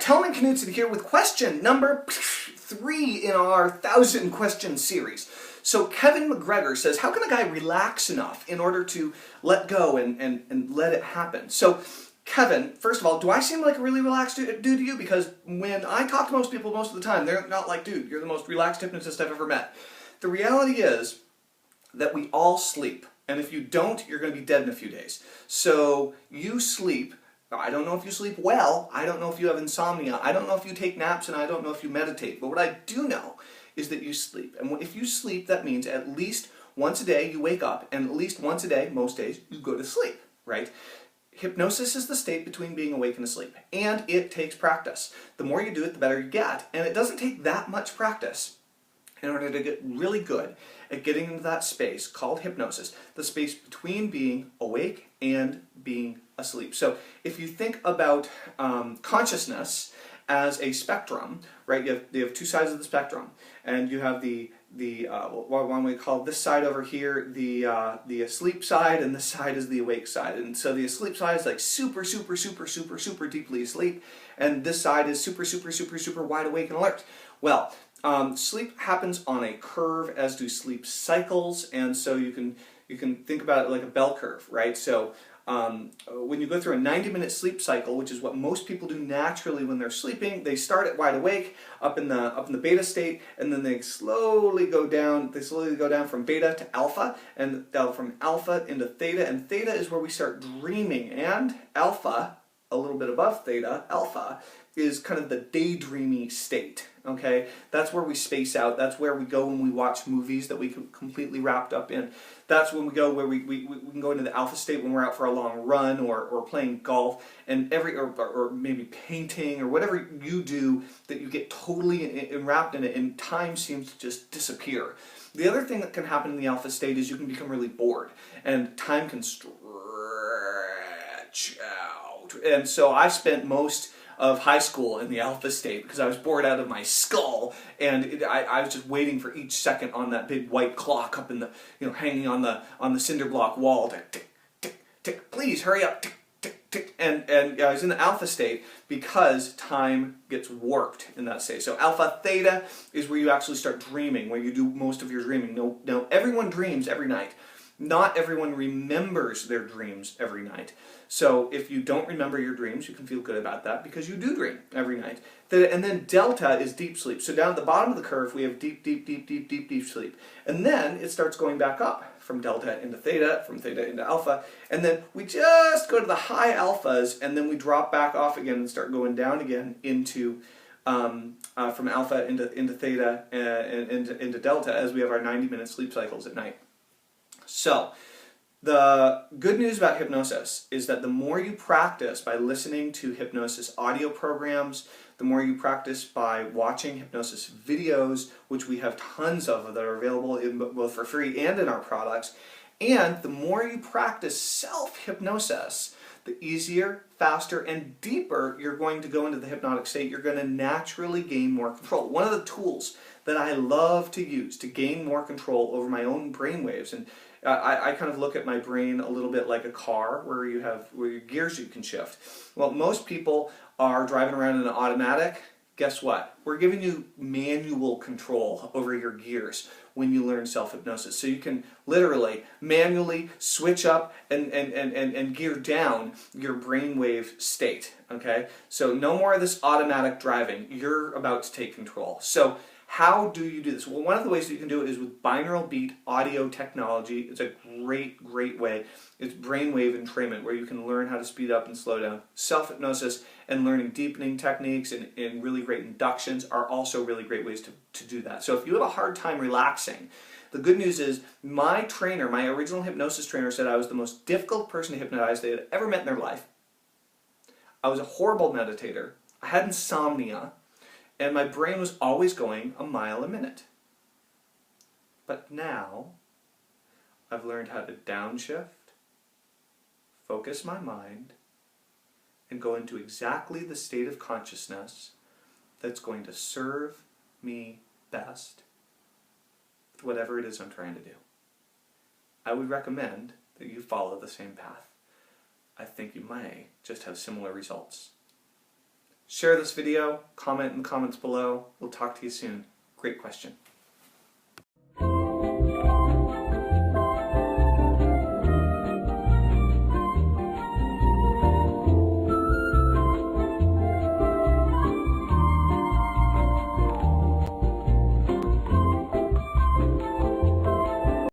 Tellman Knudsen here with question number 3 in our 1,000 question series. So Kevin McGregor says, how can a guy relax enough in order to let go and let it happen? So Kevin, first of all, do I seem like a really relaxed dude to you? Because when I talk to most people most of the time, they're not like, dude, you're the most relaxed hypnotist I've ever met. The reality is that we all sleep. And if you don't, you're going to be dead in a few days. So you sleep. I don't know if you sleep well. I don't know if you have insomnia. I don't know if you take naps, and I don't know if you meditate. But what I do know is that you sleep. And if you sleep, that means at least once a day you wake up, and at least once a day, most days, you go to sleep, right? Hypnosis is the state between being awake and asleep, and it takes practice. The more you do it, the better you get. And it doesn't take that much practice in order to get really good at getting into that space called hypnosis, the space between being awake and being asleep. So if you think about consciousness as a spectrum, right? You have two sides of the spectrum, and you have what one we call this side over here the asleep side, and this side is the awake side. And so the asleep side is like super deeply asleep, and this side is super wide awake and alert. Well, sleep happens on a curve, as do sleep cycles, and so you can think about it like a bell curve, right? So when you go through a 90-minute sleep cycle, which is what most people do naturally when they're sleeping, they start at wide awake, up in the beta state, and then they slowly go down. They slowly go down from beta to alpha, and from alpha into theta, and theta is where we start dreaming, and alpha, a little bit above theta, alpha, is kind of the daydreamy state, okay? That's where we space out. That's where we go when we watch movies that we completely wrapped up in. That's when we go where we can go into the alpha state when we're out for a long run or playing golf, and or maybe painting or whatever you do that you get totally enwrapped in it, and time seems to just disappear. The other thing that can happen in the alpha state is you can become really bored, and time can stretch out. And so I spent most of high school in the alpha state because I was bored out of my skull, and I was just waiting for each second on that big white clock up in the, hanging on the cinder block wall to tick, tick, tick, please hurry up, tick, tick, tick, and I was in the alpha state because time gets warped in that state. So alpha theta is where you actually start dreaming, where you do most of your dreaming. No, everyone dreams every night. Not everyone remembers their dreams every night. So if you don't remember your dreams, you can feel good about that because you do dream every night. And then delta is deep sleep. So down at the bottom of the curve, we have deep sleep. And then it starts going back up from delta into theta, from theta into alpha. And then we just go to the high alphas, and then we drop back off again and start going down again into from alpha into theta and into delta as we have our 90-minute sleep cycles at night. So, the good news about hypnosis is that the more you practice by listening to hypnosis audio programs, the more you practice by watching hypnosis videos, which we have tons of that are available both for free and in our products, and the more you practice self-hypnosis, the easier, faster, and deeper you're going to go into the hypnotic state. You're going to naturally gain more control. One of the tools that I love to use to gain more control over my own brainwaves, and I kind of look at my brain a little bit like a car where your gears you can shift. Well, most people are driving around in an automatic. Guess what? We're giving you manual control over your gears when you learn self-hypnosis. So you can literally manually switch up and gear down your brainwave state, okay? So no more of this automatic driving. You're about to take control. So how do you do this? Well, one of the ways that you can do it is with binaural beat audio technology. It's a great way. It's brainwave entrainment, where you can learn how to speed up and slow down. Self-hypnosis and learning deepening techniques and really great inductions are also really great ways to do that. So if you have a hard time relaxing, the good news is my trainer, my original hypnosis trainer, said I was the most difficult person to hypnotize they had ever met in their life. I was a horrible meditator. I had insomnia. And my brain was always going a mile a minute. But now, I've learned how to downshift, focus my mind, and go into exactly the state of consciousness that's going to serve me best with whatever it is I'm trying to do. I would recommend that you follow the same path. I think you may just have similar results. Share this video, comment in the comments below. We'll talk to you soon. Great question.